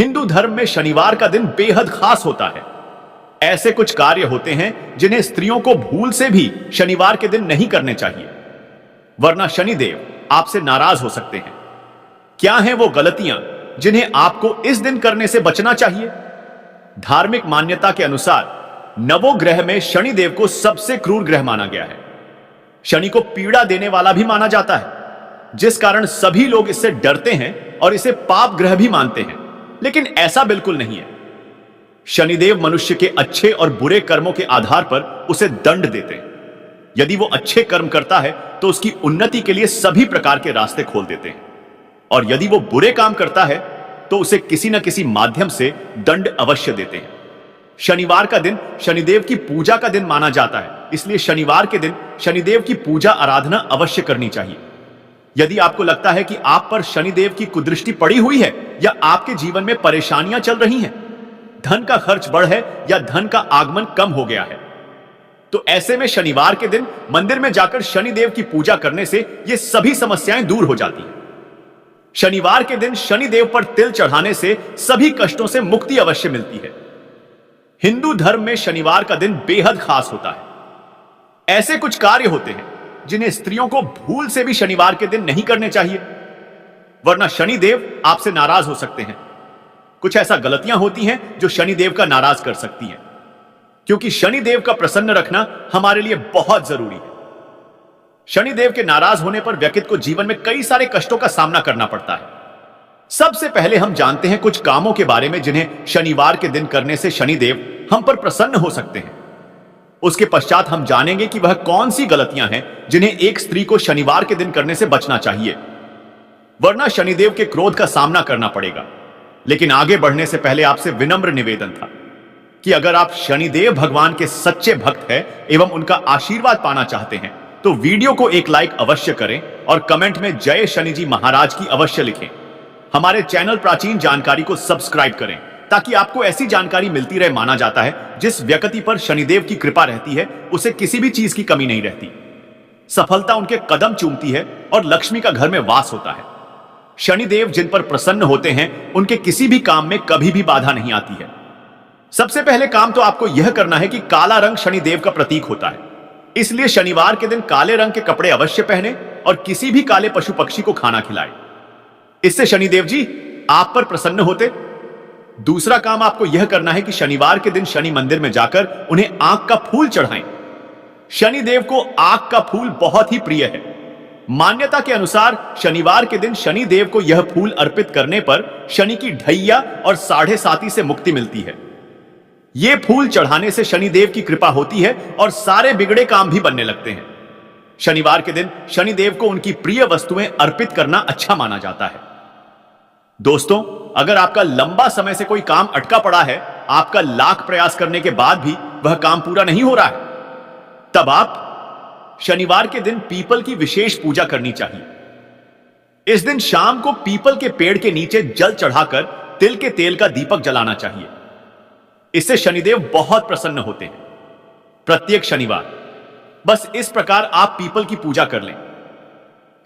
हिंदू धर्म में शनिवार का दिन बेहद खास होता है। ऐसे कुछ कार्य होते हैं जिन्हें स्त्रियों को भूल से भी शनिवार के दिन नहीं करने चाहिए, वरना शनिदेव आपसे नाराज हो सकते हैं। क्या हैं वो गलतियां जिन्हें आपको इस दिन करने से बचना चाहिए? धार्मिक मान्यता के अनुसार नवोग्रह में शनिदेव को सबसे क्रूर ग्रह माना गया है। शनि को पीड़ा देने वाला भी माना जाता है, जिस कारण सभी लोग इससे डरते हैं और इसे पाप ग्रह भी मानते हैं। लेकिन ऐसा बिल्कुल नहीं है। शनिदेव मनुष्य के अच्छे और बुरे कर्मों के आधार पर उसे दंड देते हैं। यदि वो अच्छे कर्म करता है तो उसकी उन्नति के लिए सभी प्रकार के रास्ते खोल देते हैं, और यदि वो बुरे काम करता है तो उसे किसी न किसी माध्यम से दंड अवश्य देते हैं। शनिवार का दिन शनिदेव की पूजा का दिन माना जाता है, इसलिए शनिवार के दिन शनिदेव की पूजा आराधना अवश्य करनी चाहिए। यदि आपको लगता है कि आप पर शनिदेव की कुदृष्टि पड़ी हुई है या आपके जीवन में परेशानियां चल रही हैं, धन का खर्च बढ़ है या धन का आगमन कम हो गया है, तो ऐसे में शनिवार के दिन मंदिर में जाकर शनिदेव की पूजा करने से ये सभी समस्याएं दूर हो जाती हैं। शनिवार के दिन शनिदेव पर तिल चढ़ाने से सभी कष्टों से मुक्ति अवश्य मिलती है। हिंदू धर्म में शनिवार का दिन बेहद खास होता है। ऐसे कुछ कार्य होते हैं जिन्हें स्त्रियों को भूल से भी शनिवार के दिन नहीं करने चाहिए, वरना शनिदेव आपसे नाराज हो सकते हैं। कुछ ऐसा गलतियां होती हैं जो शनिदेव का नाराज कर सकती हैं, क्योंकि शनिदेव का प्रसन्न रखना हमारे लिए बहुत जरूरी है। शनिदेव के नाराज होने पर व्यक्ति को जीवन में कई सारे कष्टों का सामना करना पड़ता है। सबसे पहले हम जानते हैं कुछ कामों के बारे में जिन्हें शनिवार के दिन करने से शनिदेव हम पर प्रसन्न हो सकते हैं। उसके पश्चात हम जानेंगे कि वह कौन सी गलतियां हैं जिन्हें एक स्त्री को शनिवार के दिन करने से बचना चाहिए, वरना शनिदेव के क्रोध का सामना करना पड़ेगा। लेकिन आगे बढ़ने से पहले आपसे विनम्र निवेदन था कि अगर आप शनिदेव भगवान के सच्चे भक्त हैं एवं उनका आशीर्वाद पाना चाहते हैं तो वीडियो को एक लाइक अवश्य करें और कमेंट में जय शनि जी महाराज की अवश्य लिखें। हमारे चैनल प्राचीन जानकारी को सब्सक्राइब करें ताकि आपको ऐसी जानकारी मिलती रहे। माना जाता है जिस व्यक्ति पर शनिदेव की कृपा रहती है उसे किसी भी चीज की कमी नहीं रहती, सफलता उनके कदम चूमती है और लक्ष्मी का घर में वास होता है। शनिदेव जिन पर प्रसन्न होते हैं उनके किसी भी काम में कभी भी बाधा नहीं आती है। सबसे पहले काम तो आपको यह करना है कि काला रंग शनिदेव का प्रतीक होता है, इसलिए शनिवार के दिन काले रंग के कपड़े अवश्य पहने और किसी भी काले पशु पक्षी को खाना खिलाए। इससे शनिदेव जी आप पर प्रसन्न होते। दूसरा काम आपको यह करना है कि शनिवार के दिन शनि मंदिर में जाकर उन्हें आंख का फूल चढ़ाएं। शनिदेव को आंख का फूल बहुत ही प्रिय है। मान्यता के अनुसार शनिवार के दिन शनिदेव को यह फूल अर्पित करने पर शनि की ढैया और साढ़े साती से मुक्ति मिलती है। यह फूल चढ़ाने से शनिदेव की कृपा होती है और सारे बिगड़े काम भी बनने लगते हैं। शनिवार के दिन शनिदेव को उनकी प्रिय वस्तुएं अर्पित करना अच्छा माना जाता है। दोस्तों, अगर आपका लंबा समय से कोई काम अटका पड़ा है, आपका लाख प्रयास करने के बाद भी वह काम पूरा नहीं हो रहा है, तब आप शनिवार के दिन पीपल की विशेष पूजा करनी चाहिए। इस दिन शाम को पीपल के पेड़ के नीचे जल चढ़ाकर तिल के तेल का दीपक जलाना चाहिए। इससे शनिदेव बहुत प्रसन्न होते हैं। प्रत्येक शनिवार बस इस प्रकार आप पीपल की पूजा कर लें,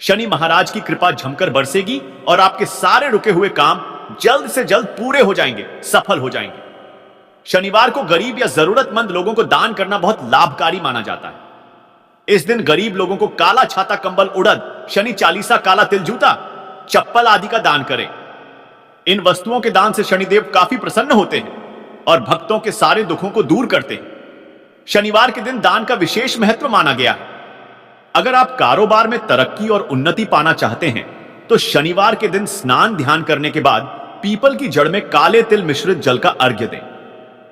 शनि महाराज की कृपा झमकर बरसेगी और आपके सारे रुके हुए काम जल्द से जल्द पूरे हो जाएंगे, सफल हो जाएंगे। शनिवार को गरीब या जरूरतमंद लोगों को दान करना बहुत लाभकारी माना जाता है। इस दिन गरीब लोगों को काला छाता, कंबल, उड़द, शनि चालीसा, काला तिल, जूता, चप्पल आदि का दान करें। इन वस्तुओं के दान से शनिदेव काफी प्रसन्न होते हैं और भक्तों के सारे दुखों को दूर करते हैं। शनिवार के दिन दान का विशेष महत्व माना गया है। अगर आप कारोबार में तरक्की और उन्नति पाना चाहते हैं तो शनिवार के दिन स्नान ध्यान करने के बाद पीपल की जड़ में काले तिल मिश्रित जल का अर्घ्य दें।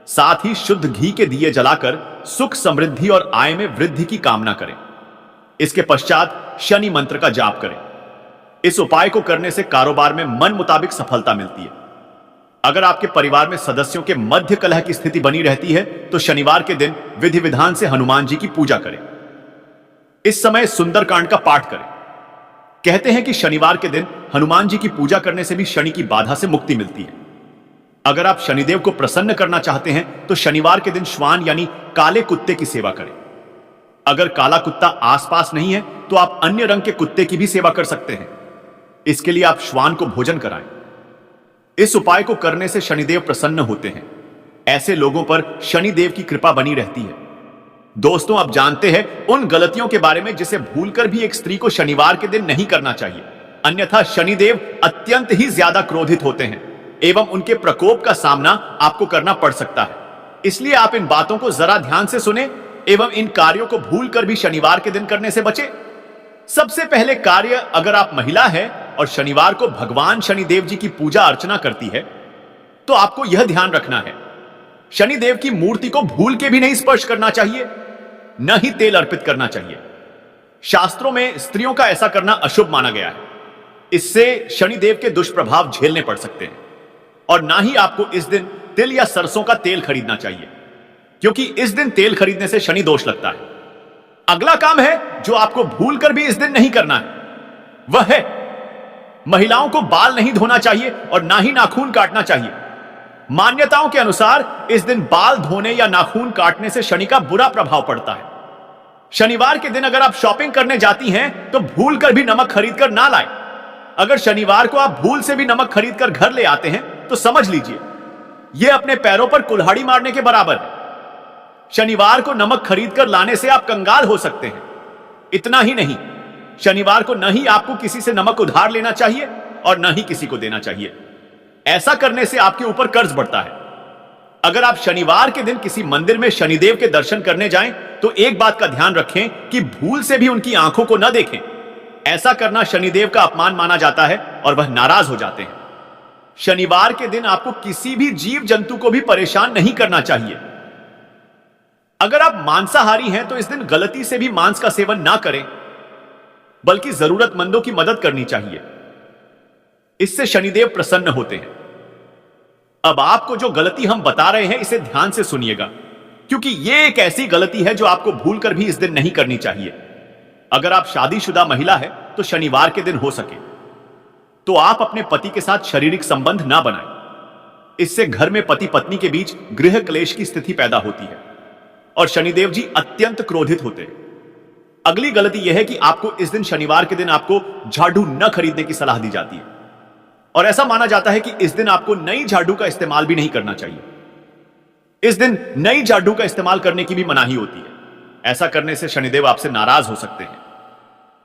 साथ ही शुद्ध घी के दिए जलाकर सुख, समृद्धि और आय में वृद्धि की कामना करें। इसके पश्चात शनि मंत्र का जाप करें। इस उपाय को करने से कारोबार में मन मुताबिक सफलता मिलती है। अगर आपके परिवार में सदस्यों के मध्य कलह की स्थिति बनी रहती है तो शनिवार के दिन विधि विधान से हनुमान जी की पूजा करें। इस समय सुंदरकांड का पाठ करें। कहते हैं कि शनिवार के दिन हनुमान जी की पूजा करने से भी शनि की बाधा से मुक्ति मिलती है। अगर आप शनिदेव को प्रसन्न करना चाहते हैं तो शनिवार के दिन श्वान यानी काले कुत्ते की सेवा करें। अगर काला कुत्ता आसपास नहीं है तो आप अन्य रंग के कुत्ते की भी सेवा कर सकते हैं। इसके लिए आप श्वान को भोजन कराएं। इस उपाय को करने से शनिदेव प्रसन्न होते हैं। ऐसे लोगों पर शनिदेव की कृपा बनी रहती है। दोस्तों, आप जानते हैं उन गलतियों के बारे में जिसे भूलकर भी एक स्त्री को शनिवार के दिन नहीं करना चाहिए, अन्यथा शनिदेव अत्यंत ही ज्यादा क्रोधित होते हैं एवं उनके प्रकोप का सामना आपको करना पड़ सकता है। इसलिए आप इन बातों को जरा ध्यान से सुने एवं इन कार्यों को भूलकर भी शनिवार के दिन करने से बचे। सबसे पहले कार्य, अगर आप महिला है और शनिवार को भगवान शनिदेव जी की पूजा अर्चना करती है, तो आपको यह ध्यान रखना है, शनिदेव की मूर्ति को भूल के भी नहीं स्पर्श करना चाहिए, न ही तेल अर्पित करना चाहिए। शास्त्रों में स्त्रियों का ऐसा करना अशुभ माना गया है। इससे शनिदेव के दुष्प्रभाव झेलने पड़ सकते हैं। और ना ही आपको इस दिन तिल या सरसों का तेल खरीदना चाहिए, क्योंकि इस दिन तेल खरीदने से शनि दोष लगता है। अगला काम है जो आपको भूलकर भी इस दिन नहीं करना है, वह है महिलाओं को बाल नहीं धोना चाहिए और ना ही नाखून काटना चाहिए। मान्यताओं के अनुसार इस दिन बाल धोने या नाखून काटने से शनि का बुरा प्रभाव पड़ता है। शनिवार के दिन अगर आप शॉपिंग करने जाती हैं तो भूल कर भी नमक खरीदकर ना लाएं। अगर शनिवार को आप भूल से भी नमक खरीदकर घर ले आते हैं तो समझ लीजिए यह अपने पैरों पर कुल्हाड़ी मारने के बराबर है। शनिवार को नमक खरीदकर लाने से आप कंगाल हो सकते हैं। इतना ही नहीं, शनिवार को न ही आपको किसी से नमक उधार लेना चाहिए और न ही किसी को देना चाहिए। ऐसा करने से आपके ऊपर कर्ज बढ़ता है। अगर आप शनिवार के दिन किसी मंदिर में शनिदेव के दर्शन करने जाएं तो एक बात का ध्यान रखें कि भूल से भी उनकी आंखों को न देखें। ऐसा करना शनिदेव का अपमान माना जाता है और वह नाराज हो जाते हैं। शनिवार के दिन आपको किसी भी जीव जंतु को भी परेशान नहीं करना चाहिए। अगर आप मांसाहारी हैं तो इस दिन गलती से भी मांस का सेवन ना करें, बल्कि जरूरतमंदों की मदद करनी चाहिए। इससे शनिदेव प्रसन्न होते हैं। अब आपको जो गलती हम बता रहे हैं इसे ध्यान से सुनिएगा, क्योंकि यह एक ऐसी गलती है जो आपको भूलकर भी इस दिन नहीं करनी चाहिए। अगर आप शादीशुदा महिला है तो शनिवार के दिन हो सके तो आप अपने पति के साथ शारीरिक संबंध ना बनाएं। इससे घर में पति पत्नी के बीच गृह क्लेश की स्थिति पैदा होती है और शनिदेव जी अत्यंत क्रोधित होते हैं। अगली गलती यह है कि आपको इस दिन शनिवार के दिन आपको झाड़ू न खरीदने की सलाह दी जाती है और ऐसा माना जाता है कि इस दिन आपको नई झाड़ू का इस्तेमाल भी नहीं करना चाहिए। इस दिन नई झाड़ू का इस्तेमाल करने की भी मनाही होती है। ऐसा करने से शनिदेव आपसे नाराज हो सकते हैं।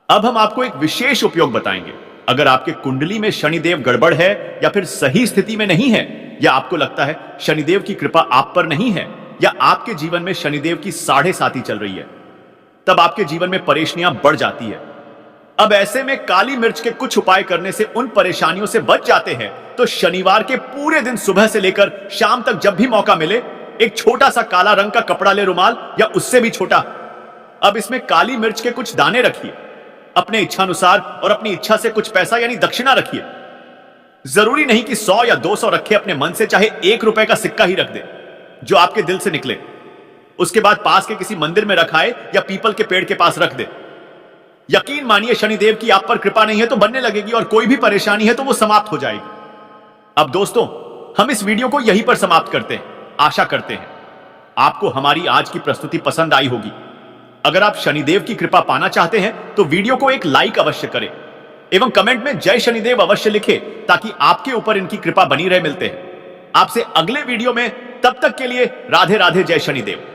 अब हम आपको एक विशेष उपयोग बताएंगे। अगर आपके कुंडली में शनिदेव गड़बड़ है या फिर सही स्थिति में नहीं है, या आपको लगता है शनिदेव की कृपा आप पर नहीं है, या आपके जीवन में शनिदेव की 7.5 चल रही है, तब आपके जीवन में परेशानियां बढ़ जाती है। अब ऐसे में काली मिर्च के कुछ उपाय करने से उन परेशानियों से बच जाते हैं। तो शनिवार के पूरे दिन सुबह से लेकर शाम तक जब भी मौका मिले, एक छोटा सा काला रंग का कपड़ा ले, रुमाल या उससे भी छोटा। अब इसमें काली मिर्च के कुछ दाने रखिए, अपने इच्छानुसार, और अपनी इच्छा से कुछ पैसा यानी दक्षिणा रखिए। जरूरी नहीं कि 100 या 200 रखे, अपने मन से चाहे 1 रुपए का सिक्का ही रख दे जो आपके दिल से निकले। उसके बाद पास के किसी मंदिर में रखाए या पीपल के पेड़ के पास रख दे। यकीन मानिए शनिदेव की आप पर कृपा नहीं है तो बनने लगेगी, और कोई भी परेशानी है तो वो समाप्त हो जाएगी। अब दोस्तों, हम इस वीडियो को यहीं पर समाप्त करते हैं। आशा करते हैं आपको हमारी आज की प्रस्तुति पसंद आई होगी। अगर आप शनिदेव की कृपा पाना चाहते हैं तो वीडियो को एक लाइक अवश्य करें एवं कमेंट में जय शनिदेव अवश्य लिखें, ताकि आपके ऊपर इनकी कृपा बनी रहे। मिलते हैं आपसे अगले वीडियो में, तब तक के लिए राधे राधे, जय शनिदेव।